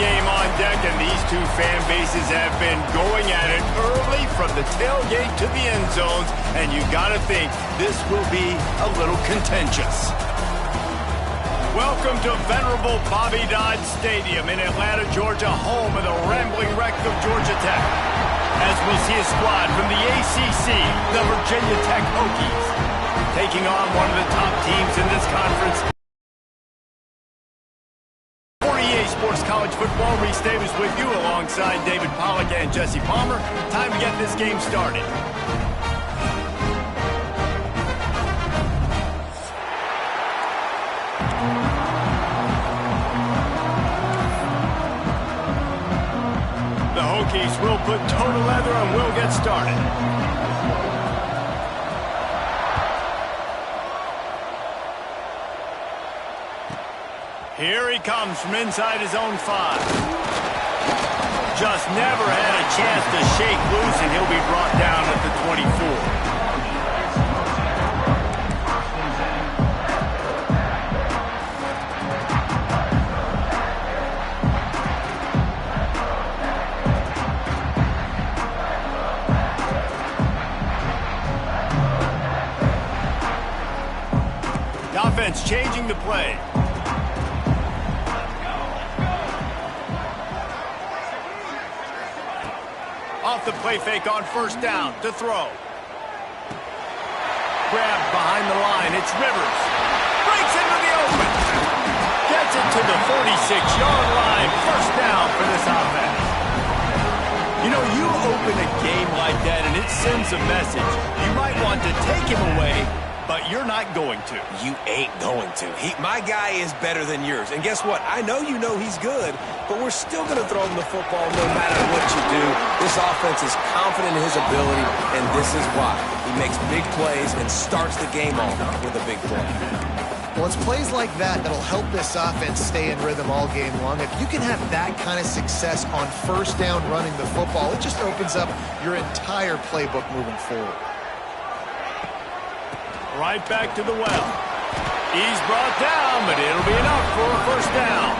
game on deck, and these two fan bases have been going at it early from the tailgate to the end zones, and you got to think this will be a little contentious. Welcome to venerable Bobby Dodd Stadium in Atlanta, Georgia, home of the rambling wreck of Georgia Tech. As we see a squad from the ACC, the Virginia Tech Hokies, taking on one of the top teams in this conference. Sports College Football, Reese Davis with you alongside David Pollack and Jesse Palmer. Time to get this game started. The Hokies will put toe to leather and will get started. Here he comes from inside his own 5. Just never had a chance to shake loose, and he'll be brought down at the 24. The offense changing the play. Off the play fake on first down to throw. Grabbed behind the line. It's Rivers. Breaks into the open. Gets it to the 46-yard line. First down for this offense. You know, you open a game like that and it sends a message. You might want to take him away, but you're not going to. You ain't going to. My guy is better than yours. And guess what? I know you know he's good, but we're still going to throw him the football no matter what you do. This offense is confident in his ability, and this is why. He makes big plays and starts the game off with a big play. Well, it's plays like that that'll help this offense stay in rhythm all game long. If you can have that kind of success on first down running the football, it just opens up your entire playbook moving forward. Right back to the well. He's brought down, but it'll be enough for a first down.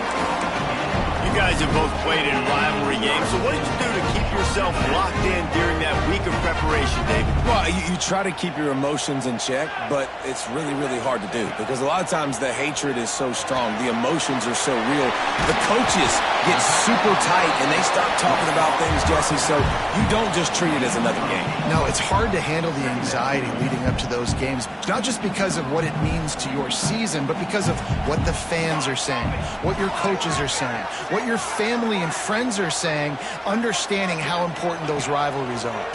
You guys have both played in rivalry games, so what did you do to keep yourself locked in during that week of preparation, David? Well, you try to keep your emotions in check, but it's really, really hard to do because a lot of times the hatred is so strong. The emotions are so real. The coaches get super tight, and they start talking about things, Jesse, so you don't just treat it as another game. No, it's hard to handle the anxiety leading up to those games, not just because of what it means to your season, but because of what the fans are saying, what your coaches are saying, what your family and friends are saying, understanding how important those rivalries are.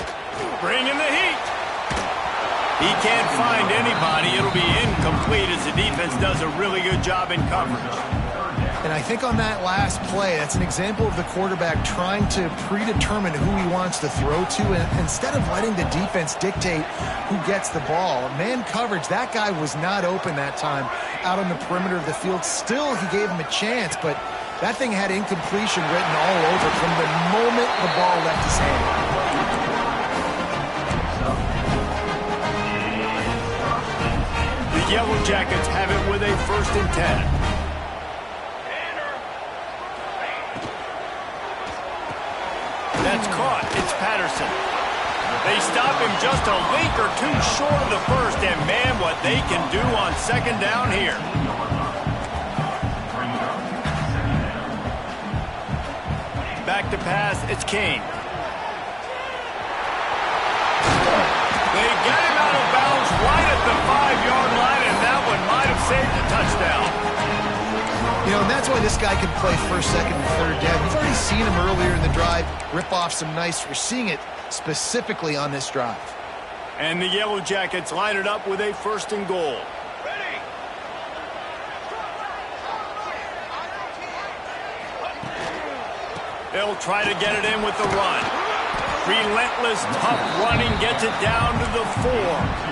Bring in the heat. He can't find anybody. It'll be incomplete as the defense does a really good job in coverage. And I think on that last play, that's an example of the quarterback trying to predetermine who he wants to throw to, and instead of letting the defense dictate who gets the ball. Man coverage, that guy was not open that time out on the perimeter of the field. Still, he gave him a chance, but that thing had incompletion written all over from the moment the ball left his hand. The Yellow Jackets have it with a 1st and 10. That's caught. It's Patterson. They stop him just a link or two short of the first, and man, what they can do on 2nd down here. Back to pass, it's Kane. They get him out of bounds right at the 5-yard line, and that one might have saved a touchdown. You know, and that's why this guy can play 1st, 2nd, and 3rd down. We've already seen him earlier in the drive rip off some nice. We're seeing it specifically on this drive. And the Yellow Jackets line it up with a 1st and goal. They'll try to get it in with the run. Relentless, tough running gets it down to the 4.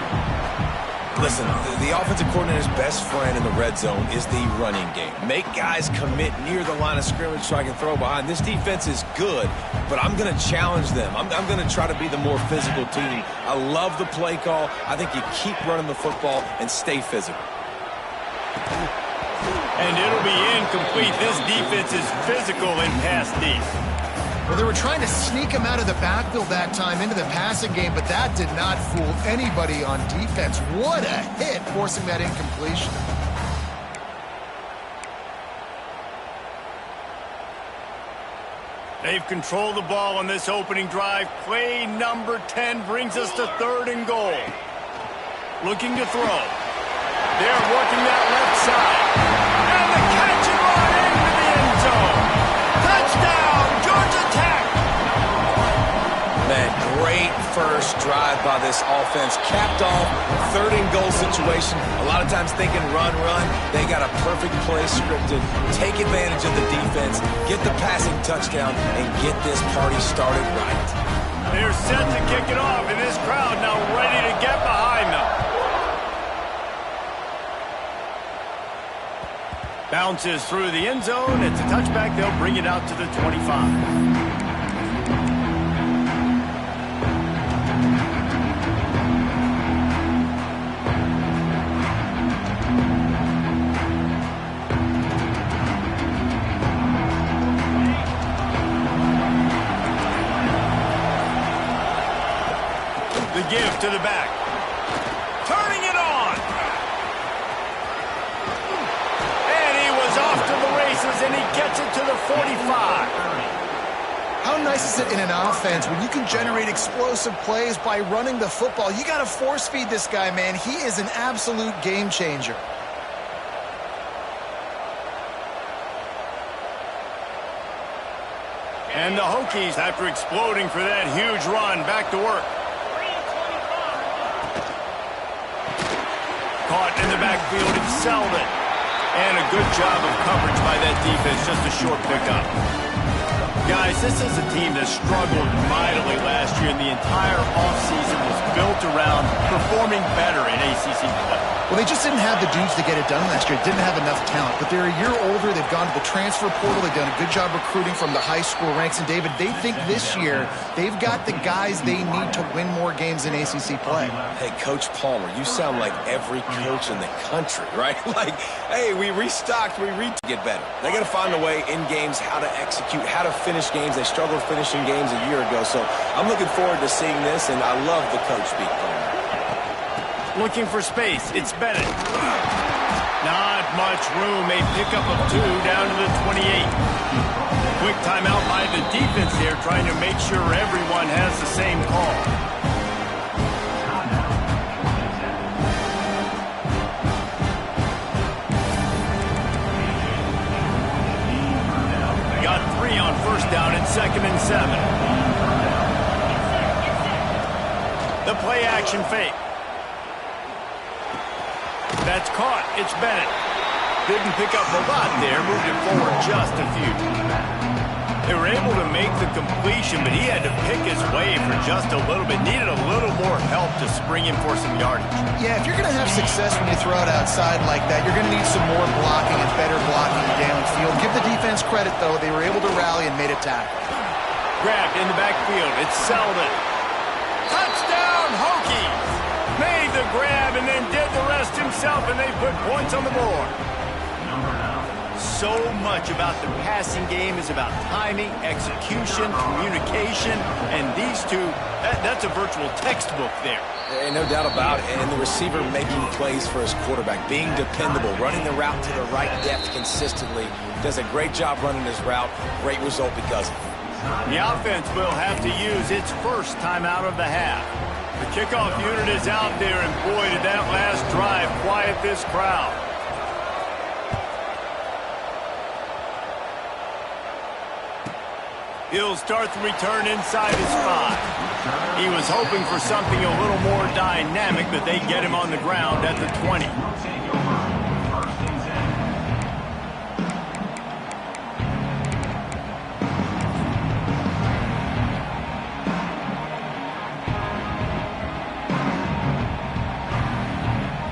Listen, the offensive coordinator's best friend in the red zone is the running game. Make guys commit near the line of scrimmage so I can throw behind. This defense is good, but I'm going to challenge them. I'm going to try to be the more physical team. I love the play call. I think you keep running the football and stay physical. And it'll be incomplete. This defense is physical in pass deep. Well, they were trying to sneak him out of the backfield that time into the passing game, but that did not fool anybody on defense. What a hit, forcing that incompletion. They've controlled the ball on this opening drive. Play number 10 brings us to 3rd and goal. Looking to throw. They're working that left side. And the catch and run into the end zone. Touchdown, Georgia Tech. Man, great first drive by this offense. Capped off, 3rd and goal situation. A lot of times thinking run. They got a perfect play scripted. Take advantage of the defense, get the passing touchdown, and get this party started right. They're set to kick it off, and this crowd now ready to get behind them. Bounces through the end zone. It's a touchback. They'll bring it out to the 25. The give to the back. Turning it on. And he was off to the races, and he gets it to the 45. How nice is it in an offense when you can generate explosive plays by running the football? You got to force feed this guy, man. He is an absolute game changer. And the Hokies, after exploding for that huge run, back to work. Caught in the backfield, it's Selden. And a good job of coverage by that defense, just a short pickup. Guys, this is a team that struggled mightily last year, and the entire offseason was built around performing better in ACC play. Well, they just didn't have the dudes to get it done last year. Didn't have enough talent. But they're a year older. They've gone to the transfer portal. They've done a good job recruiting from the high school ranks. And, David, they think this year they've got the guys they need to win more games in ACC play. Hey, Coach Palmer, you sound like every coach in the country, right? Like, hey, we restocked, we get better. They got to find a way in games how to execute, how to finish games. They struggled finishing games a year ago. So I'm looking forward to seeing this, and I love the coach speak, Palmer. Looking for space. It's Bennett. Not much room. A pickup of 2 down to the 28. Quick timeout by the defense there, trying to make sure everyone has the same call. Got 3 on first down and 2nd and 7. The play action fake. That's caught. It's Bennett. Didn't pick up a lot there. Moved it forward just a few. They were able to make the completion, but he had to pick his way for just a little bit. Needed a little more help to spring him for some yardage. Yeah, if you're going to have success when you throw it outside like that, you're going to need some more blocking and better blocking downfield. Give the defense credit, though. They were able to rally and made a tackle. Grabbed in the backfield. It's Selden. Touchdown, Hokies! Made the grab and then did the rest himself, and they put points on the board. So much about the passing game is about timing, execution, communication, and these two, that's a virtual textbook there. And no doubt about it. And the receiver making plays for his quarterback, being dependable, running the route to the right depth consistently. Does a great job running his route. Great result because of it. The offense will have to use its first timeout of the half. The kickoff unit is out there, and boy, did that last drive quiet this crowd. He'll start the return inside his 5. He was hoping for something a little more dynamic, but they get him on the ground at the 20.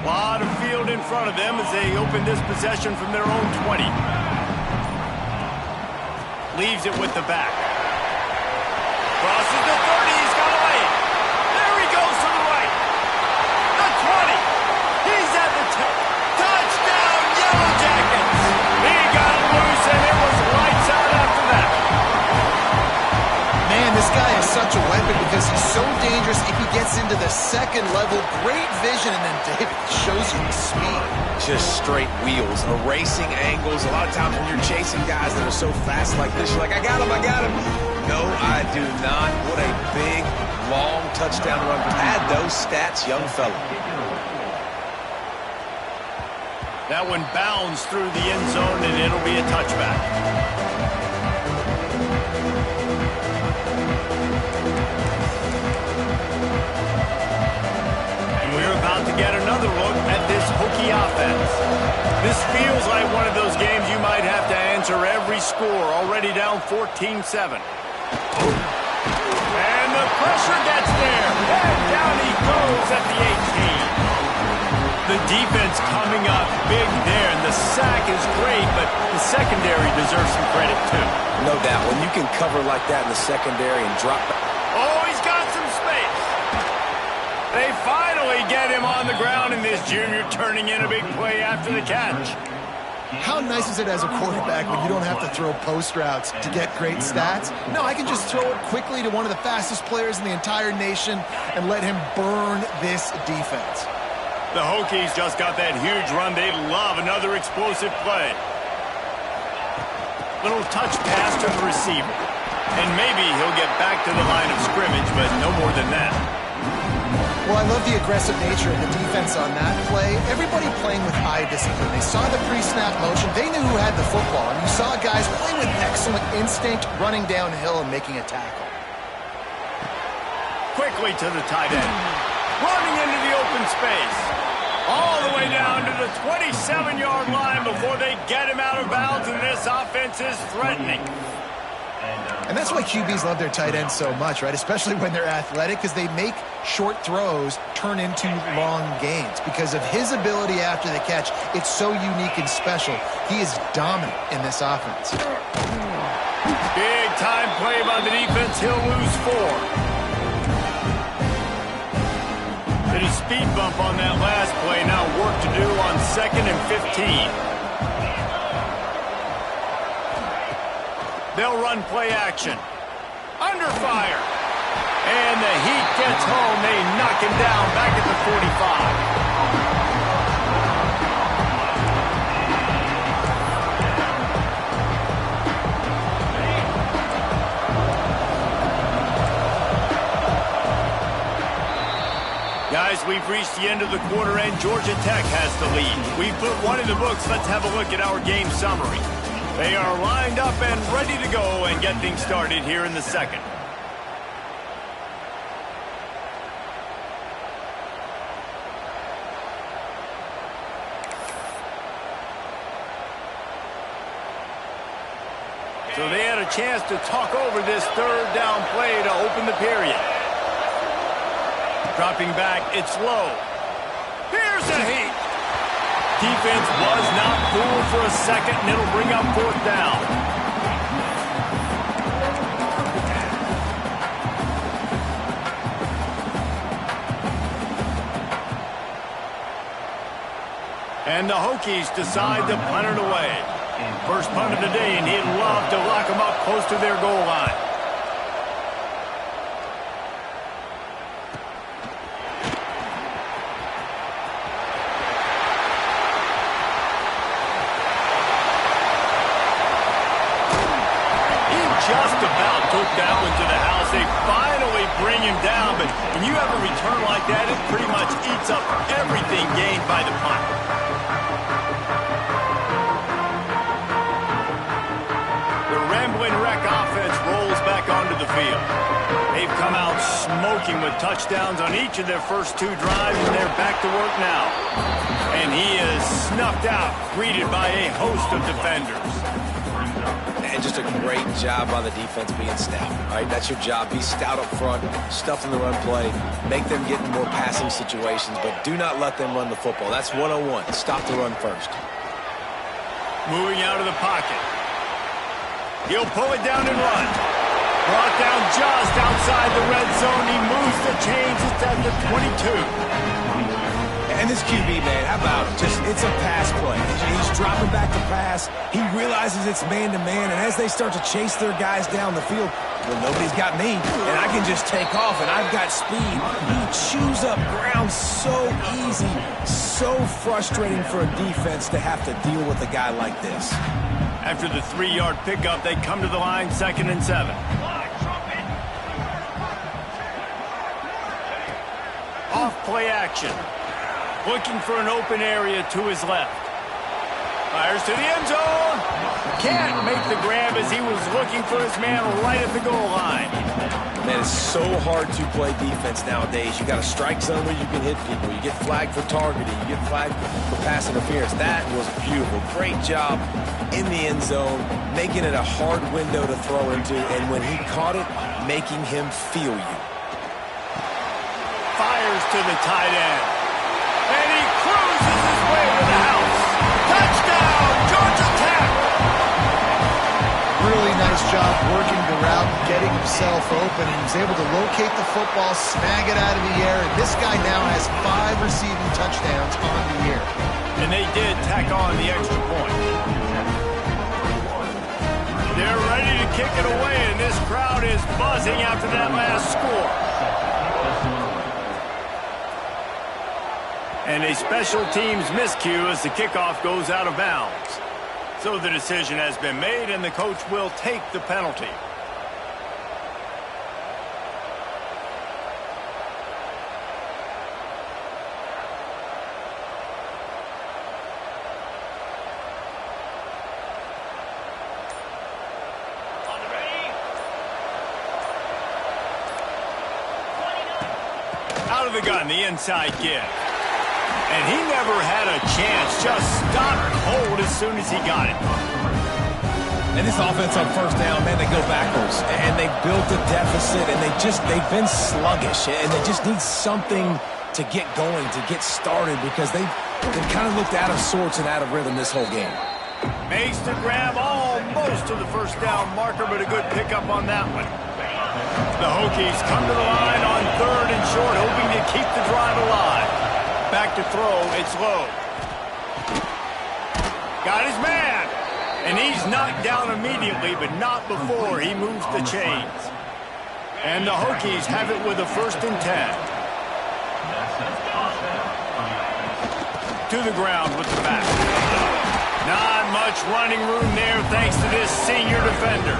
Lot of field in front of them as they open this possession from their own 20. Leaves it with the back. Crosses the 30. He's got a lane. There he goes to the right. The 20. He's at the 10. Touchdown, Yellow Jackets. such a weapon because he's so dangerous if he gets into the second level. Great vision, and then David shows you the speed. Just straight wheels, erasing angles. A lot of times when you're chasing guys that are so fast like this, you're like, I got him, I got him. No, I do not. What a big, long touchdown run. Pad those stats, young fella. That one bounds through the end zone, and it'll be a touchback. We're about to get another look at this Hokie offense. This feels like one of those games you might have to answer every score, already down 14-7. And the pressure gets there. And down he goes at the 18. The defense coming up big there, and the sack is great, but the secondary deserves some credit too. No doubt. When you can cover like that in the secondary and drop back. Oh, he's got some space. They finally get him on the ground, and this junior turning in a big play after the catch. How nice is it as a quarterback when you don't have to throw post routes to get great stats? No, I can just throw it quickly to one of the fastest players in the entire nation and let him burn this defense. The Hokies just got that huge run. They love another explosive play. Little touch pass to the receiver. And maybe he'll get back to the line of scrimmage, but no more than that. Well, I love the aggressive nature of the defense on that play. Everybody playing with eye discipline. They saw the pre-snap motion. They knew who had the football. And you saw guys play with excellent instinct, running downhill and making a tackle. Quickly to the tight end. Running into the open space. All the way down to the 27-yard line before they get him out of bounds, and this offense is threatening. And that's why QBs love their tight ends so much, right? Especially when they're athletic, because they make short throws turn into long gains. Because of his ability after the catch, it's so unique and special. He is dominant in this offense. Big time play by the defense. He'll lose 4. Did a speed bump on that last play. Now work to do on 2nd and 15. They'll run play action. Under fire. And the heat gets home. They knock him down back at the 45. Guys, we've reached the end of the quarter, and Georgia Tech has the lead. We've put one in the books. Let's have a look at our game summary. They are lined up and ready to go and get things started here in the second. So they had a chance to talk over this third down play to open the period. Dropping back, it's low. Here's a heat. Defense was not fooled for a second, and it'll bring up 4th down. And the Hokies decide to punt it away. First punt of the day, and he'd love to lock them up close to their goal line. Just about took that one to the house. They finally bring him down, but when you have a return like that, it pretty much eats up everything gained by the punt. The Rambling Wreck offense rolls back onto the field. They've come out smoking with touchdowns on each of their first 2 drives, and they're back to work now. And he is snuffed out, greeted by a host of defenders. And just a great job by the defense being stout. All right, that's your job. Be stout up front, stuff in the run play, make them get in more passing situations, but do not let them run the football. That's 101. Stop the run first. Moving out of the pocket. He'll pull it down and run. Brought down just outside the red zone. He moves the chains. It's at the 22. And this QB, man, how about it? It's a pass play. He's dropping back to pass. He realizes it's man-to-man, and as they start to chase their guys down the field, well, nobody's got me, and I can just take off, and I've got speed. He chews up ground so easy, so frustrating for a defense to have to deal with a guy like this. After the 3-yard pickup, they come to the line, 2nd and 7. Off play action. Looking for an open area to his left. Fires to the end zone. Can't make the grab as he was looking for his man right at the goal line. Man, it's so hard to play defense nowadays. You got a strike zone where you can hit people. You get flagged for targeting. You get flagged for pass interference. That was beautiful. Great job in the end zone, making it a hard window to throw into, and when he caught it, making him feel you. Fires to the tight end. And he cruises his way to the house. Touchdown, Georgia Tech! Really nice job working the route, getting himself open. He was able to locate the football, snag it out of the air, and this guy now has 5 receiving touchdowns on the year. And they did tack on the extra point. They're ready to kick it away, and this crowd is buzzing after that last score. And a special teams miscue as the kickoff goes out of bounds. So the decision has been made, and the coach will take the penalty. Out of the gun, the inside give. And he never had a chance, just stopped cold as soon as he got it. And this offense on first down, man, they go backwards. And they built a deficit, and they've been sluggish. And they just need something to get going, to get started, because they've kind of looked out of sorts and out of rhythm this whole game. Makes the grab almost to the first down marker, but a good pickup on that one. The Hokies come to the line on 3rd and short, hoping to keep the drive alive. Back to throw, it's low. Got his man. And he's knocked down immediately, but not before he moves the chains. And the Hokies have it with a 1st and 10. To the ground with the back. Not much running room there thanks to this senior defender.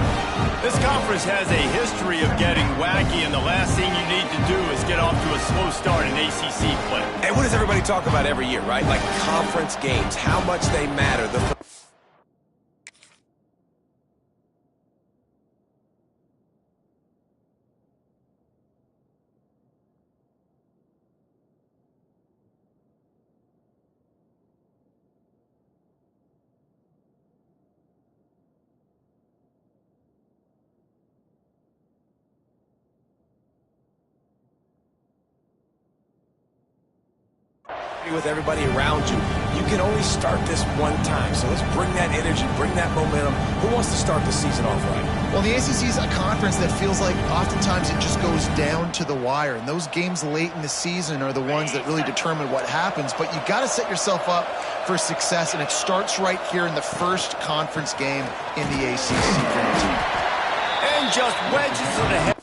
This conference has a history of getting wacky, and the last thing you need to do is get off to a slow start in ACC play. And what does everybody talk about every year, right? Like conference games, how much they matter. With everybody around you, you can only start this one time. So let's bring that energy, bring that momentum. Who wants to start the season off right? Well, the ACC is a conference that feels like oftentimes it just goes down to the wire. And those games late in the season are the ones that really determine what happens. But you got to set yourself up for success, and it starts right here in the first conference game in the ACC for your team. And just wedges to the head.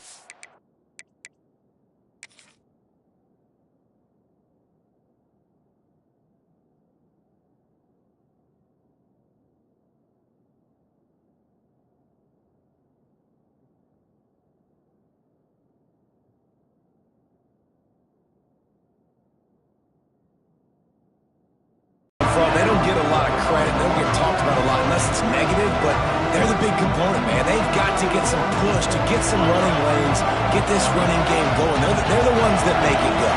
They don't get a lot of credit. They don't get talked about a lot unless it's negative, but they're the big component, man. They've got to get some push, to get some running lanes, get this running game going. They're the ones that make it go.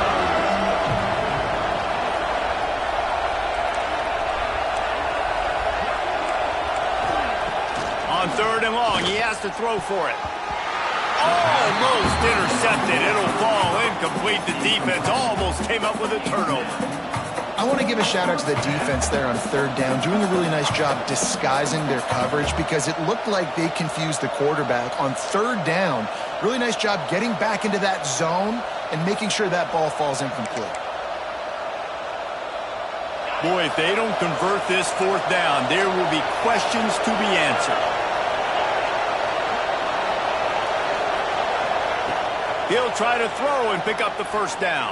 On 3rd and long, he has to throw for it. Almost intercepted. It'll fall incomplete. The defense almost came up with a turnover. I I want to give a shout out to the defense there on third down, doing a really nice job disguising their coverage because it looked like they confused the quarterback on third down. Really nice job getting back into that zone and making sure that ball falls incomplete. Boy, if they don't convert this fourth down, there will be questions to be answered. He'll try to throw and pick up the first down.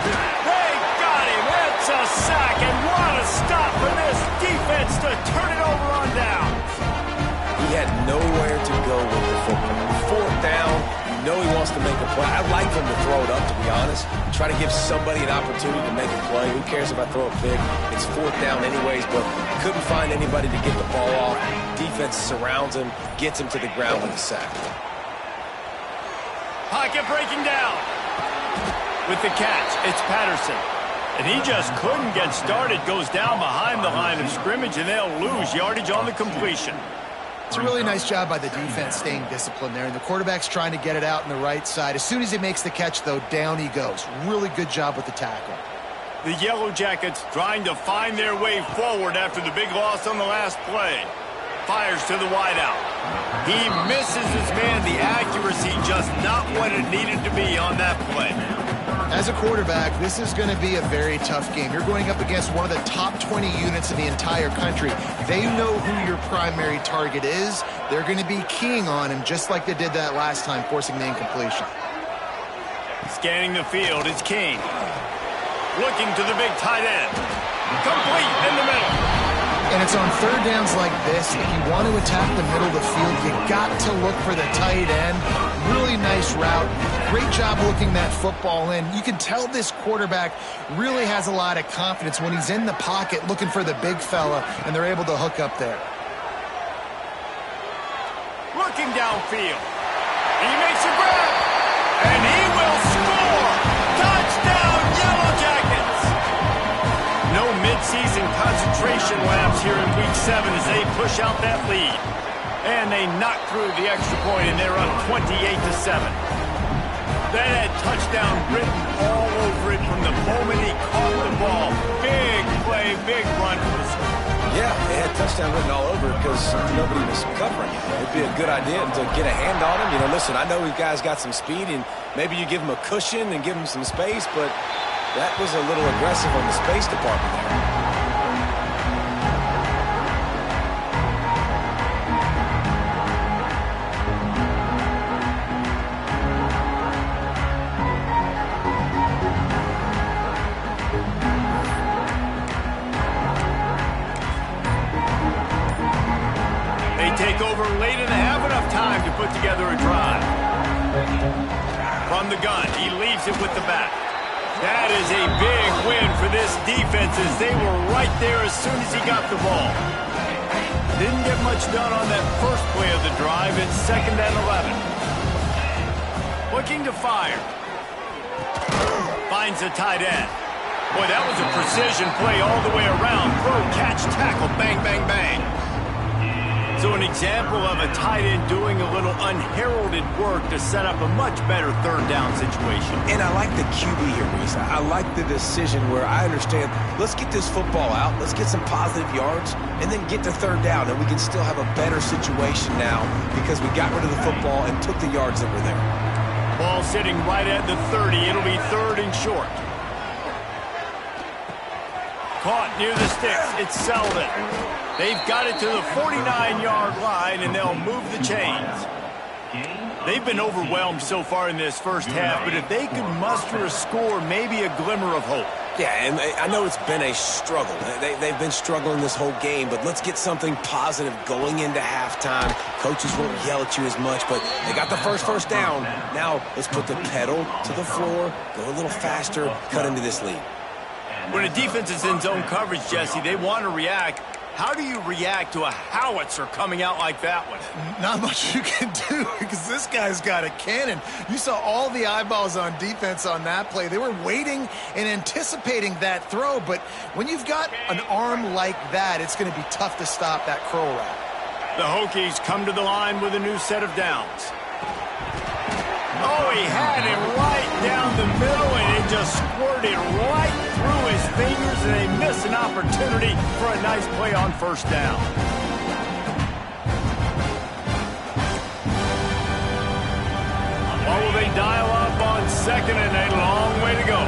They got him. It's a sack, and what a stop for this defense to turn it over on downs. He had nowhere to go with the football. Fourth down, you know he wants to make a play. I'd like him to throw it up, to be honest. Try to give somebody an opportunity to make a play. Who cares if I throw it big? It's fourth down anyways, but couldn't find anybody to get the ball off. Defense surrounds him, gets him to the ground with a sack. Pocket breaking down. With the catch, it's Patterson. And he just couldn't get started. Goes down behind the line of scrimmage, and they'll lose yardage on the completion. It's a really nice job by the defense staying disciplined there. And the quarterback's trying to get it out on the right side. As soon as he makes the catch, though, down he goes. Really good job with the tackle. The Yellow Jackets trying to find their way forward after the big loss on the last play. Fires to the wideout. He misses his man. The accuracy just not what it needed to be on that play. As a quarterback, this is going to be a very tough game. You're going up against one of the top 20 units in the entire country. They know who your primary target is. They're going to be keying on him just like they did that last time, forcing the incompletion. Scanning the field, it's King. Looking to the big tight end. Complete in the middle. And it's on third downs like this. If you want to attack the middle of the field, you got to look for the tight end. Really nice route. Great job looking that football in. You can tell this quarterback really has a lot of confidence when he's in the pocket looking for the big fella, and they're able to hook up there. Looking downfield. He makes a grab. And he will score. Touchdown, Yellow Jackets. No midseason concentration laps here in Week 7 as they push out that lead. And they knock through the extra point, and they're up 28-7. That had touchdown written all over it from the moment he caught the ball. Big play, big run for the score. Yeah, they had touchdown written all over it because nobody was covering it. It'd be a good idea to get a hand on him. You know, listen, I know these guys got some speed, and maybe you give him a cushion and give him some space, but that was a little aggressive on the space department there. Take over late in the half, enough time to put together a drive. From the gun, he leaves it with the back. That is a big win for this defense as they were right there as soon as he got the ball. Didn't get much done on that first play of the drive. It's 2nd and 11. Looking to fire. Finds a tight end. Boy, that was a precision play all the way around. Throw, catch, tackle, bang, bang, bang. So an example of a tight end doing a little unheralded work to set up a much better third down situation. And I like the QB here, Reese. I like the decision where I understand, let's get this football out, let's get some positive yards, and then get to third down, and we can still have a better situation now because we got rid of the football and took the yards that were there. Ball sitting right at the 30. It'll be 3rd and short. Caught near the sticks. It's Selden. They've got it to the 49-yard line, and they'll move the chains. They've been overwhelmed so far in this first half, but if they could muster a score, maybe a glimmer of hope. Yeah, and I know it's been a struggle. They've been struggling this whole game, but let's get something positive going into halftime. Coaches won't yell at you as much, but they got the first down. Now let's put the pedal to the floor, go a little faster, cut into this lead. When a defense is in zone coverage, Jesse, they want to react. How do you react to a howitzer coming out like that one? Not much you can do because this guy's got a cannon. You saw all the eyeballs on defense on that play. They were waiting and anticipating that throw, but when you've got an arm like that, it's going to be tough to stop that curl route. The Hokies come to the line with a new set of downs. Oh, he had him right down the middle, and it just squirted right through his and they miss an opportunity for a nice play on first down. Or will they dial up on second and a long way to go?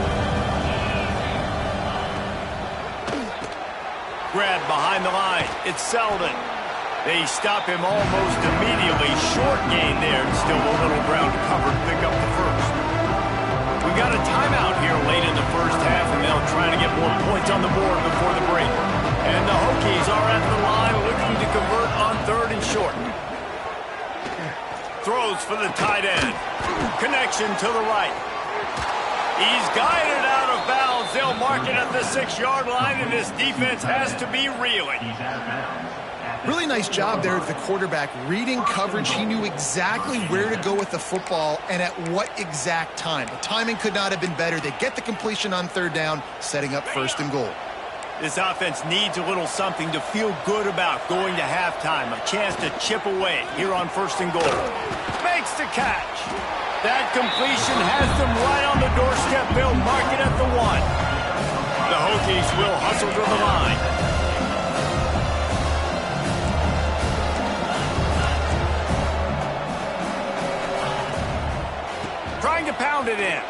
Grab behind the line. It's Selden. They stop him almost immediately. Short gain there. Still a little ground covered. Pick up the first. We got a timeout here late in the first half, and they'll try to get more points on the board before the break. And the Hokies are at the line looking to convert on third and short. Throws for the tight end. Connection to the right. He's guided out of bounds. They'll mark it at the 6-yard line, and this defense has to be reeling. Really nice job there of the quarterback. Reading coverage, he knew exactly where to go with the football and at what exact time. The timing could not have been better. They get the completion on third down, setting up first and goal. This offense needs a little something to feel good about going to halftime. A chance to chip away here on first and goal. Makes the catch. That completion has them right on the doorstep. They'll mark it at the 1. The Hokies will hustle to the line. Trying to pound it in.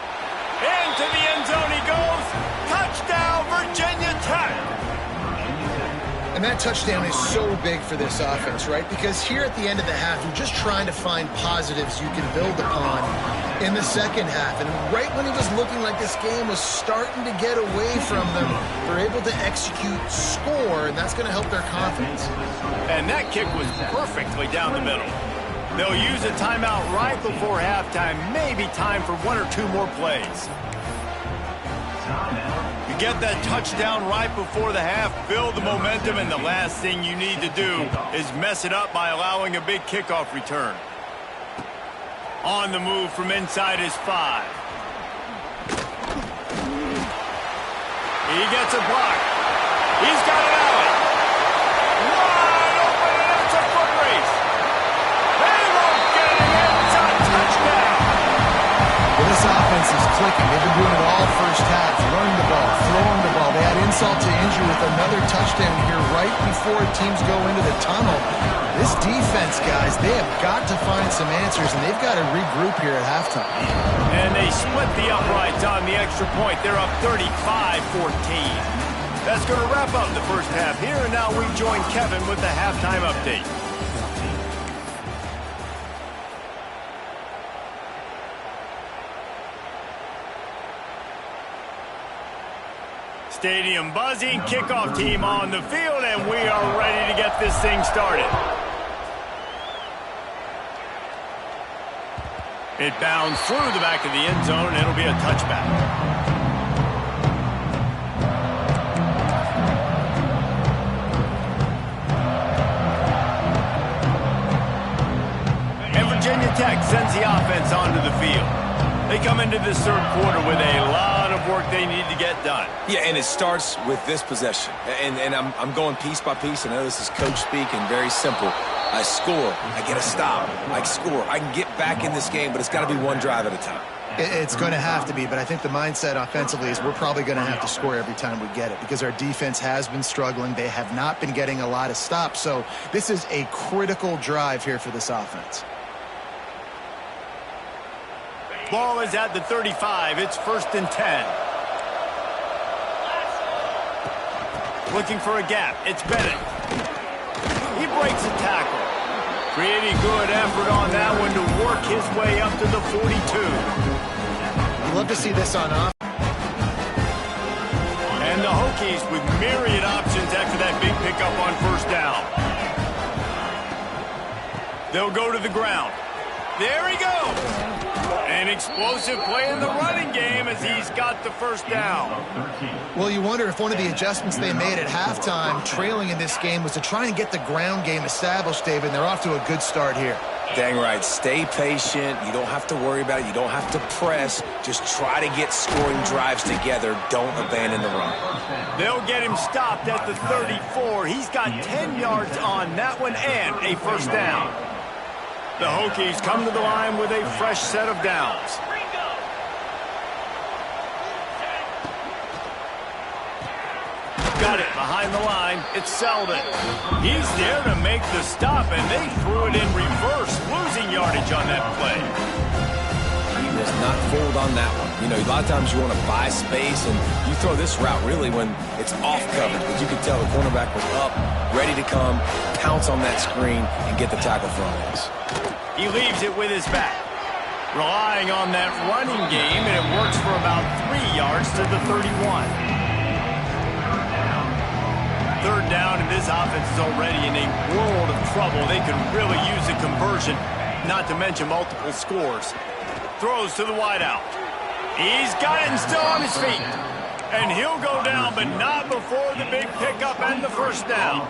Into the end zone he goes. Touchdown, Virginia Tech. And that touchdown is so big for this offense, right? Because here at the end of the half, you're just trying to find positives you can build upon in the second half. And right when it was looking like this game was starting to get away from them, they're able to execute, score, and that's going to help their confidence. And that kick was perfectly down the middle. They'll use a timeout right before halftime. Maybe time for 1 or 2 more plays. You get that touchdown right before the half, build the momentum, and the last thing you need to do is mess it up by allowing a big kickoff return. On the move from inside his 5. He gets a block. He's got it out. Wide open, and it's a foot race. They won't get it. It's a touchdown. Well, this offense is clicking. They've been doing it all first half. Running the ball, throwing the ball. They had insult to injury with another touchdown here right before teams go into the tunnel. This defense, guys, they have got to find some answers, and they've got to regroup here at halftime. And they split the uprights on the extra point. They're up 35-14. That's going to wrap up the first half here, and now we join Kevin with the halftime update. Stadium buzzing, kickoff team on the field, and we are ready to get this thing started. It bounds through the back of the end zone, and it'll be a touchback. And Virginia Tech sends the offense onto the field. They come into this third quarter with a lot of work they need to get done. Yeah, and it starts with this possession. And I'm going piece by piece. I know this is coach speak and very simple. I score. I get a stop. I score. I can get back in this game, but it's got to be one drive at a time. It's going to have to be, but I think the mindset offensively is we're probably going to have to score every time we get it because our defense has been struggling. They have not been getting a lot of stops. So this is a critical drive here for this offense. Ball is at the 35. It's 1st and 10. Looking for a gap. It's Bennett. He breaks a tackle. Pretty good effort on that one to work his way up to the 42. You love to see this on offense. And the Hokies with myriad options after that big pickup on first down. They'll go to the ground. There he goes. An explosive play in the running game as he's got the first down. Well, you wonder if one of the adjustments they made at halftime, trailing in this game, was to try and get the ground game established, David, and they're off to a good start here. Dang right. Stay patient. You don't have to worry about it. You don't have to press. Just try to get scoring drives together. Don't abandon the run. They'll get him stopped at the 34. He's got 10 yards on that one and a first down. The Hokies come to the line with a fresh set of downs. got it behind the line. It's Selden. He's there to make the stop, and they threw it in reverse, losing yardage on that play. He was not fooled on that one. You know, a lot of times you want to buy space, and you throw this route really when it's off coverage. But you could tell the cornerback was up, ready to come, pounce on that screen, and get the tackle from it. He leaves it with his back. Relying on that running game, and it works for about 3 yards to the 31. Third down, and this offense is already in a world of trouble. They could really use a conversion, not to mention multiple scores. Throws to the wideout. He's got it and still on his feet. And he'll go down, but not before the big pickup and the first down.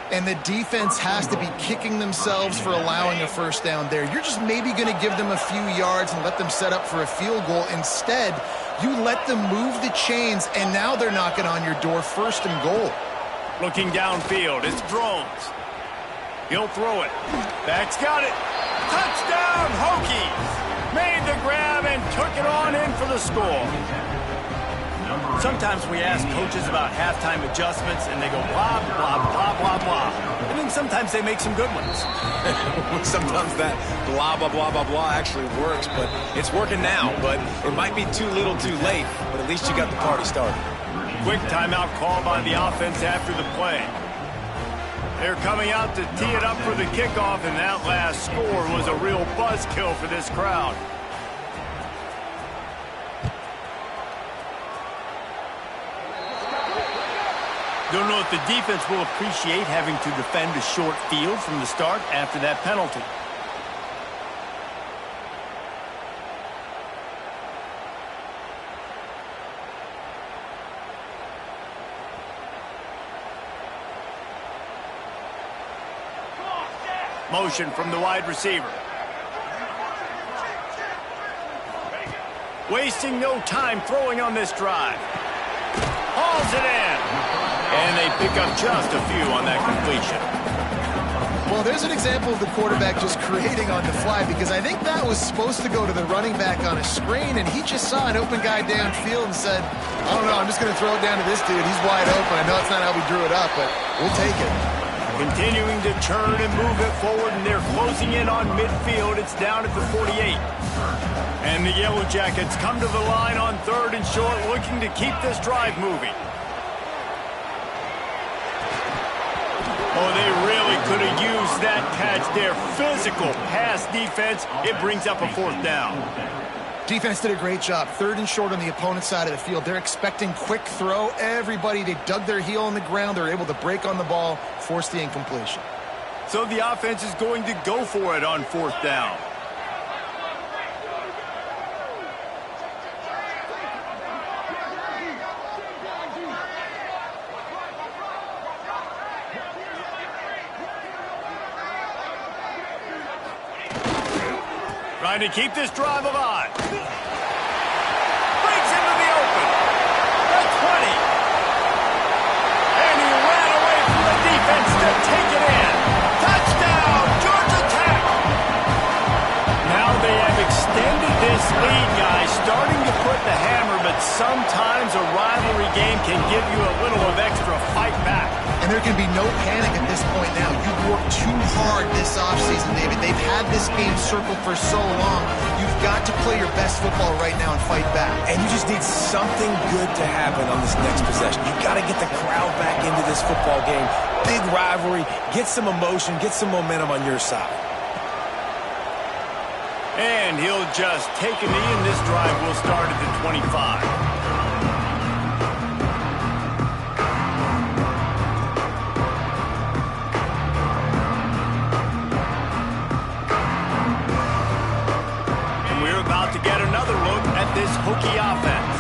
And the defense has to be kicking themselves for allowing a first down there. You're just maybe going to give them a few yards and let them set up for a field goal. Instead, you let them move the chains, and now they're knocking on your door, first and goal. Looking downfield, it's Drones. He'll throw it. Back's got it. Touchdown, Hokies! Made the grab and took it on in for the score. Sometimes we ask coaches about halftime adjustments, and they go blah, blah, blah, blah, blah. And then sometimes they make some good ones. Sometimes that blah, blah, blah, blah, blah actually works, but it's working now. But it might be too little too late, but at least you got the party started. Quick timeout call by the offense after the play. They're coming out to tee it up for the kickoff, and that last score was a real buzzkill for this crowd. Don't know if the defense will appreciate having to defend a short field from the start after that penalty. Motion from the wide receiver. Wasting no time throwing on this drive. Hauls it in. And they pick up just a few on that completion. Well, there's an example of the quarterback just creating on the fly, because I think that was supposed to go to the running back on a screen, and he just saw an open guy downfield and said, I don't know, I'm just going to throw it down to this dude. He's wide open. I know it's not how we drew it up, but we'll take it. Continuing to turn and move it forward, and they're closing in on midfield. It's down at the 48. And the Yellow Jackets come to the line on third and short, looking to keep this drive moving. Oh, they really could have used that catch there. Physical pass defense. It brings up a fourth down. Defense did a great job. Third and short on the opponent's side of the field. They're expecting quick throw. Everybody, they dug their heel on the ground. They're able to break on the ball, force the incompletion. So the offense is going to go for it on fourth down. Trying to keep this drive alive. Breaks into the open. The 20. And he ran away from the defense to take it in. Touchdown, Georgia Tech. Now they have extended this lead, guys, starting to put the hammer, but sometimes a rivalry game can give you a little of extra fight back. And there can be no panic at this point now. You've worked too hard this offseason, David. They've had this game circled for so long. You've got to play your best football right now and fight back. And you just need something good to happen on this next possession. You've got to get the crowd back into this football game. Big rivalry. Get some emotion. Get some momentum on your side. And he'll just take a knee, and this drive will start at the 25. To get another look at this Hokie offense.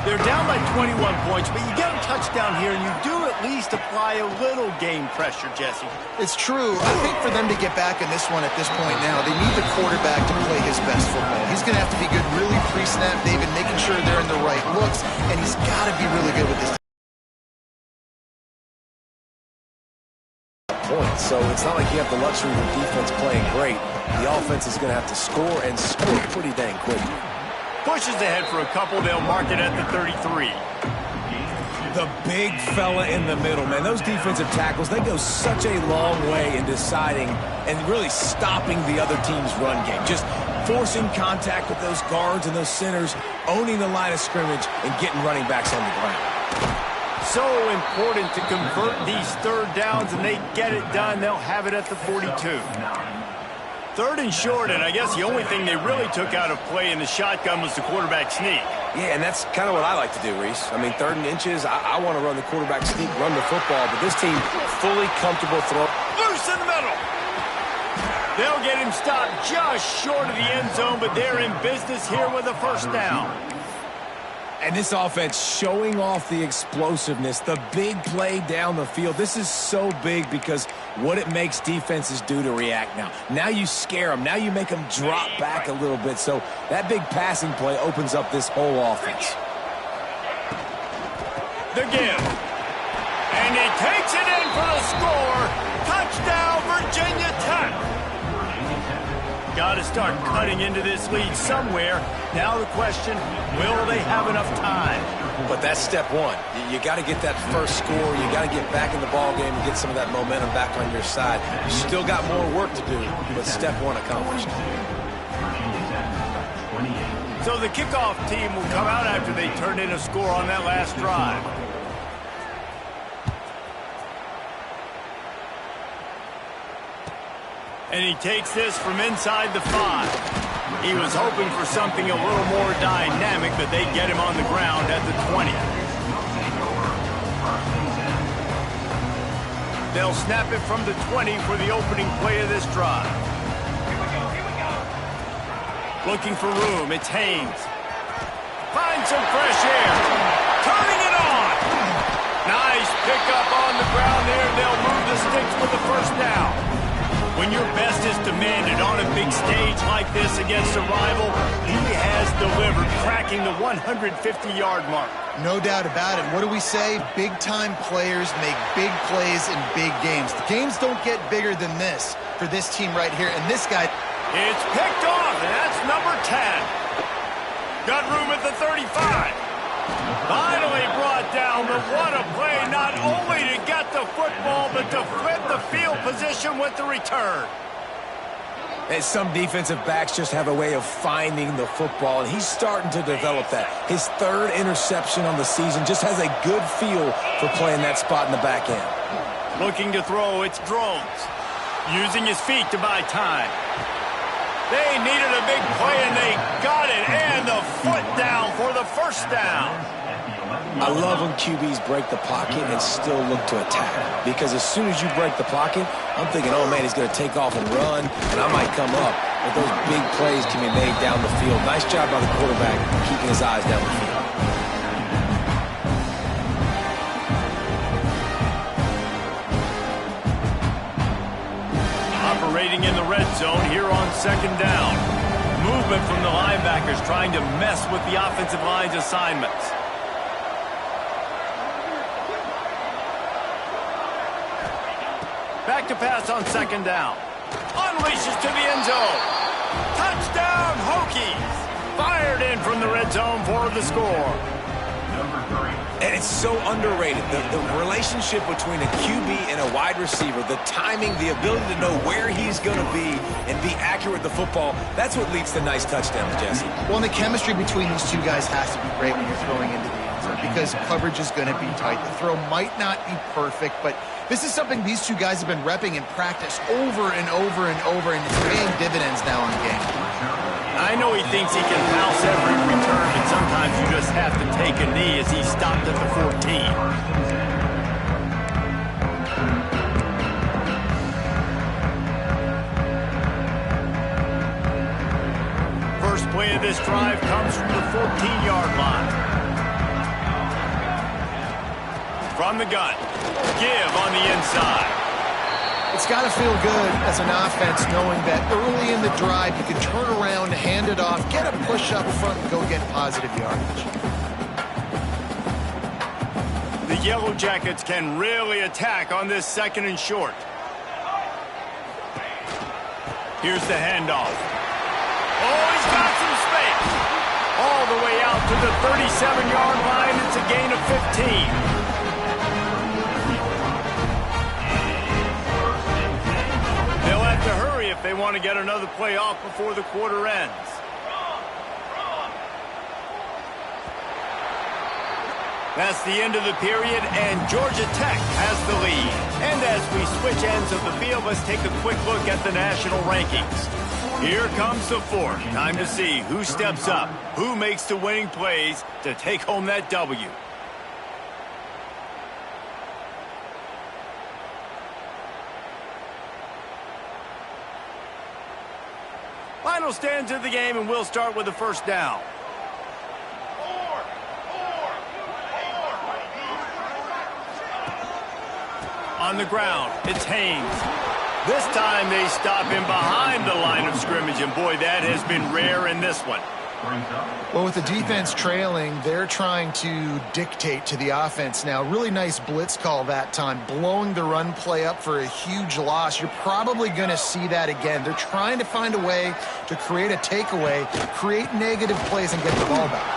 They're down by 21 points, but you get a touchdown here, and you do at least apply a little game pressure, Jesse. It's true. I think for them to get back in this one at this point now, they need the quarterback to play his best football. He's going to have to be good really pre-snap, David, making sure they're in the right looks, and he's got to be really good with this. So it's not like you have the luxury of the defense playing great. The offense is going to have to score and score pretty dang quick. Pushes ahead for a couple. They'll mark it at the 33. The big fella in the middle, man. Those defensive tackles, they go such a long way in deciding and really stopping the other team's run game. Just forcing contact with those guards and those centers, owning the line of scrimmage, and getting running backs on the ground. So important to convert these third downs, and they get it done. They'll have it at the 42. Third and short, and I guess the only thing they really took out of play in the shotgun was the quarterback sneak. Yeah, and that's kind of what I like to do, Reese. I mean, 3rd and inches, I want to run the quarterback sneak, run the football, but this team fully comfortable throwing. Loose in the middle. They'll get him stopped just short of the end zone, but they're in business here with a first down. And this offense showing off the explosiveness, the big play down the field. This is so big because what it makes defenses do to react now. Now you scare them. Now you make them drop back a little bit. So that big passing play opens up this whole offense. The give. And he takes it in for the score. Touchdown, Virginia Tech. Got to start cutting into this lead somewhere. Now the question, will they have enough time? But that's step one. You got to get that first score. You got to get back in the ball game and get some of that momentum back on your side. You still got more work to do, but step one accomplished. So the kickoff team will come out after they turn in a score on that last drive. And he takes this from inside the 5. He was hoping for something a little more dynamic, but they get him on the ground at the 20. They'll snap it from the 20 for the opening play of this drive. Looking for room, it's Haynes. Finds some fresh air. Turning it on. Nice pickup on the ground there. They'll move the sticks with the first down. When your best is demanded on a big stage like this against a rival, he has delivered, cracking the 150-yard mark. No doubt about it. What do we say? Big-time players make big plays in big games. The games don't get bigger than this for this team right here. And this guy... It's picked off, and that's number 10. Got room at the 35. Finally brought down, but what a play, not only to get the football, but to flip the field position with the return. And some defensive backs just have a way of finding the football, and he's starting to develop that. His 3rd interception on the season, just has a good feel for playing that spot in the back end. Looking to throw, it's Drones. Using his feet to buy time. They needed a big play, and they got it, and the foot down for the first down. I love when QBs break the pocket and still look to attack. Because as soon as you break the pocket, I'm thinking, oh, man, he's going to take off and run, and I might come up. But those big plays can be made down the field. Nice job by the quarterback keeping his eyes down the field. Operating in the red zone here on 2nd down. Movement from the linebackers trying to mess with the offensive line's assignments. Back to pass on 2nd down. Unleashes to the end zone. Touchdown, Hokies. Fired in from the red zone for the score. And it's so underrated. The relationship between a QB and a wide receiver, the timing, the ability to know where he's going to be and be accurate with the football, that's what leads to nice touchdowns, Jesse. Well, the chemistry between these two guys has to be great when you're throwing into the end zone because coverage is going to be tight. The throw might not be perfect, but this is something these two guys have been repping in practice over and over and over, and it's paying dividends now in the game. I know he thinks he can bounce every return, but sometimes you just have to take a knee as he stopped at the 14. First play of this drive comes from the 14-yard line. From the gun, give on the inside. It's got to feel good as an offense knowing that early in the drive you can turn around, hand it off, get a push up front, and go get positive yardage. The Yellow Jackets can really attack on this 2nd and short. Here's the handoff. Oh, he's got some space. All the way out to the 37-yard line. It's a gain of 15. they want to get another play off before the quarter ends. That's the end of the period, and Georgia Tech has the lead. And as we switch ends of the field, let's take a quick look at the national rankings. Here comes the fourth. Time to see who steps up, who makes the winning plays to take home that W. Final stands of the game, and we'll start with the first down. On the ground, it's Haynes. This time they stop him behind the line of scrimmage, and boy, that has been rare in this one. Well, with the defense trailing, they're trying to dictate to the offense now. Really nice blitz call that time, blowing the run play up for a huge loss. You're probably going to see that again. They're trying to find a way to create a takeaway, create negative plays, and get the ball back.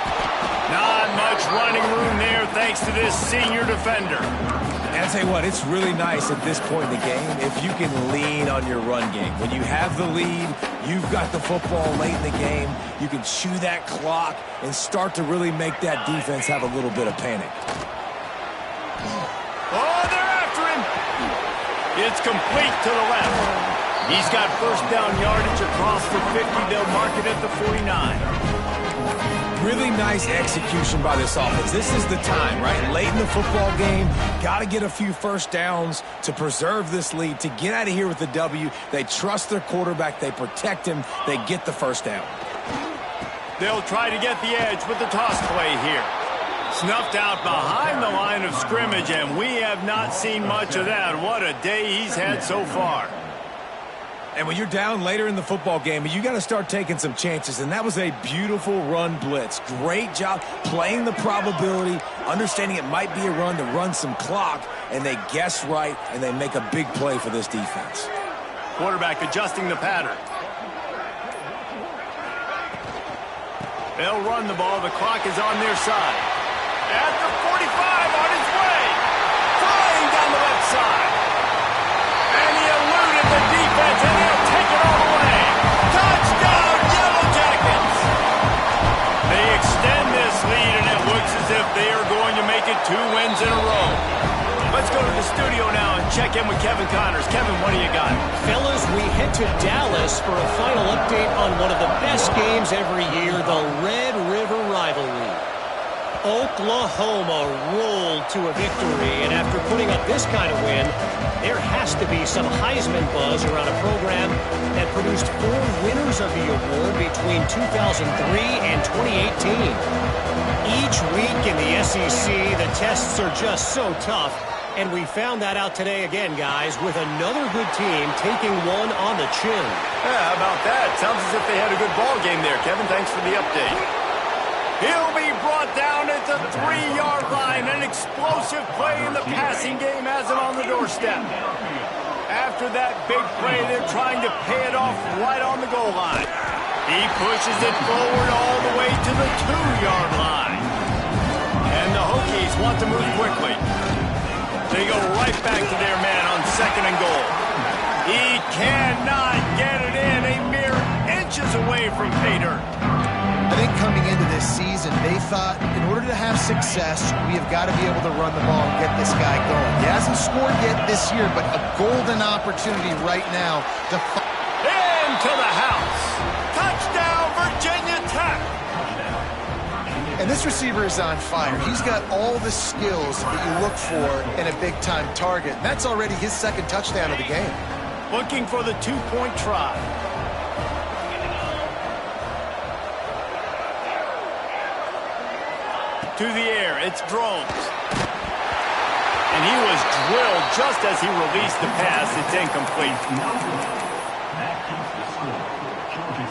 Not much running room there thanks to this senior defender. And I'll tell you what, it's really nice at this point in the game if you can lean on your run game. When you have the lead, you've got the football late in the game, you can chew that clock and start to really make that defense have a little bit of panic. Oh, they're after him. It's complete to the left. He's got first down yardage across the 50. They'll mark it at the 49. Really nice execution by this offense. This is the time, right? Late in the football game, got to get a few first downs to preserve this lead, to get out of here with the W. They trust their quarterback. They protect him. They get the first down. They'll try to get the edge with the toss play here. Snuffed out behind the line of scrimmage, and we have not seen much of that. What a day he's had so far. And when you're down later in the football game, you got to start taking some chances. And that was a beautiful run blitz. Great job playing the probability, understanding it might be a run to run some clock, and they guess right, and they make a big play for this defense. Quarterback adjusting the pattern. They'll run the ball. The clock is on their side. At the 45, on his way. Flying down the left side. And he eluded the defense, and he'll take it all the way. Touchdown, Yellow Jackets! They extend this lead, and it looks as if they are going to make it 2 wins in a row. Let's go to the studio now and check in with Kevin Connors. Kevin, what do you got? Fellas, we head to Dallas for a final update on one of the best games every year, the Red River Rivalry. Oklahoma rolled to a victory, and after putting up this kind of win, there has to be some Heisman buzz around a program that produced 4 winners of the award between 2003 and 2018. Each week in the SEC, the tests are just so tough, and we found that out today again, guys, with another good team taking one on the chin. Yeah, how about that? Sounds as if they had a good ball game there, Kevin. Thanks for the update. He'll be brought down at the 3-yard line. An explosive play in the passing game has him on the doorstep. After that big play, they're trying to pay it off right on the goal line. He pushes it forward all the way to the 2-yard line. And the Hokies want to move quickly. They go right back to their man on 2nd and goal. He cannot get it in, a mere inches away from pay dirt. I think coming into this season, they thought in order to have success, we have got to be able to run the ball and get this guy going. He hasn't scored yet this year, but a golden opportunity right now to... Into the house. Touchdown, Virginia Tech. And this receiver is on fire. He's got all the skills that you look for in a big-time target. And that's already his 2nd touchdown of the game. Looking for the 2-point try. To the air, it's Drones. And he was drilled just as he released the pass. It's incomplete.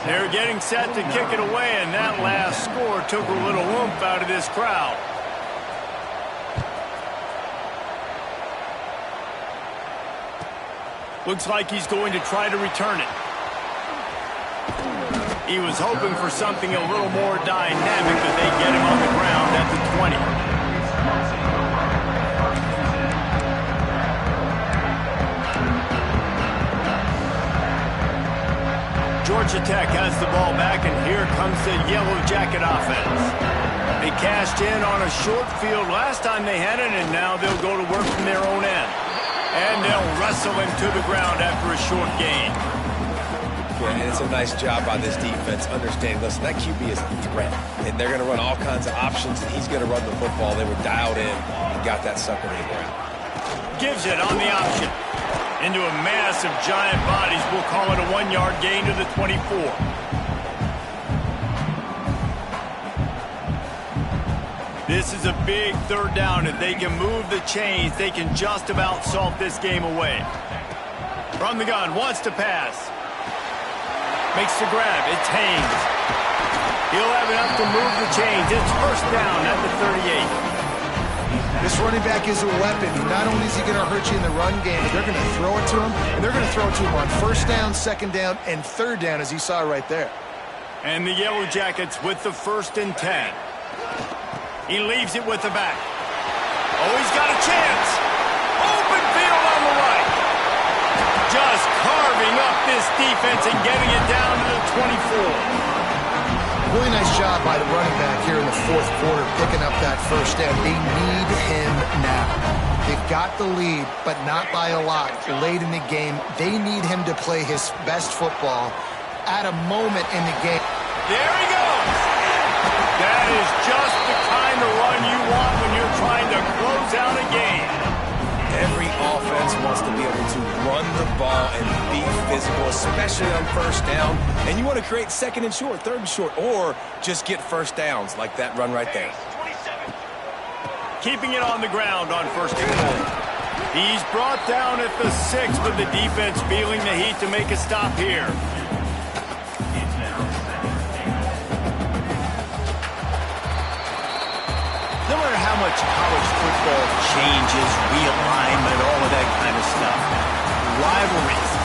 They're getting set to kick it away, and that last score took a little oomph out of this crowd. Looks like he's going to try to return it. He was hoping for something a little more dynamic, but they get him on the ground at the 20. Georgia Tech has the ball back, and here comes the Yellow Jacket offense. They cashed in on a short field last time they had it, and now they'll go to work from their own end. And they'll wrestle him to the ground after a short gain. Yeah, and it's a nice job by this defense understanding, listen, that QB is a threat. And they're going to run all kinds of options, and he's going to run the football. They were dialed in and got that sucker to the ground. Gives it on the option. Into a mass of giant bodies. We'll call it a 1-yard gain to the 24. This is a big third down. If they can move the chains, they can just about salt this game away. From the gun, wants to pass. Makes the grab. It's Haynes. He'll have enough to move the chains. It's first down at the 38. This running back is a weapon. Not only is he going to hurt you in the run game, but they're going to throw it to him, and they're going to throw it to him on first down, second down, and third down, as you saw right there. And the Yellow Jackets with the 1st and 10. He leaves it with the back. Oh, he's got a chance. Open field on the right. Just carving up this defense and getting it down to the 24. Really nice job by the running back here in the 4th quarter, picking up that first down. They need him now. They've got the lead, but not by a lot. Late in the game, they need him to play his best football at a moment in the game. There he goes. That is just the kind of run you want when you're trying to close out a game. Every offense wants to be able to run the ball and be physical, especially on first down. And you want to create 2nd and short, 3rd and short, or just get first downs like that run right there. Keeping it on the ground on 1st and goal. He's brought down at the 6, with the defense feeling the heat to make a stop here. No matter how much college football changes, realignment, all of that kind of stuff, rivalries